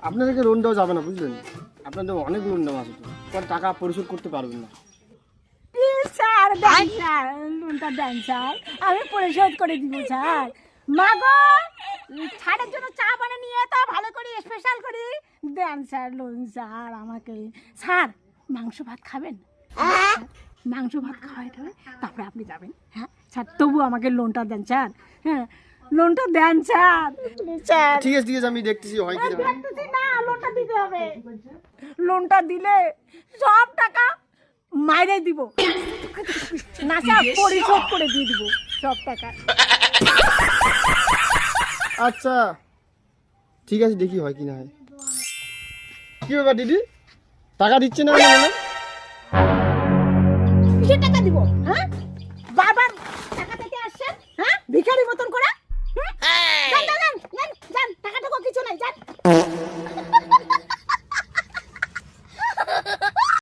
আপনাদেরকে লোন দেওয়া যাবে না, বুঝলেন? আপনাদের অনেক লোন দেওয়া আছে, তো পরে টাকা পরিশোধ করতে পারবেন না। স্যার দেন স্যার, লোনটা দেন স্যার, আমি পরিশোধ করে দিব স্যার। মা গো, ছাড়ের জন্য চা বানিয়ে নিয়ে তো ভালো করে স্পেশাল করে দেন স্যার লোন স্যার আমাকে। স্যার মাংস ভাত খাবেন? মাংস ভাত খাওয়াইতে হবে, তারপরে আপনি যাবেন। হ্যাঁ স্যার, তবু আমাকে লোনটা দেন স্যার। হ্যাঁ লোনটা দেন স্যার। স্যার ঠিক আছে, ঠিক আছে, আমি দেখতেছি হয় কি না। দেখতেছি না, লোনটা দিতে হবে। লোনটা দিলে সব টাকা মাইরে দিব না স্যার, পরিশোধ করে দিয়ে দিব সব টাকা। আচ্ছা ঠিক আছে, দেখি হয় কি না হয়। কি ব্যাপার দিদি, টাকা দিচ্ছে না কেন? কিসের টাকা দিব? হ্যাঁ বারবার টাকা থেকে আসছেন, হ্যাঁ ভিখারি মতন করে। যান যান যান যান, টাকাটুকু কিছু নাই, যান।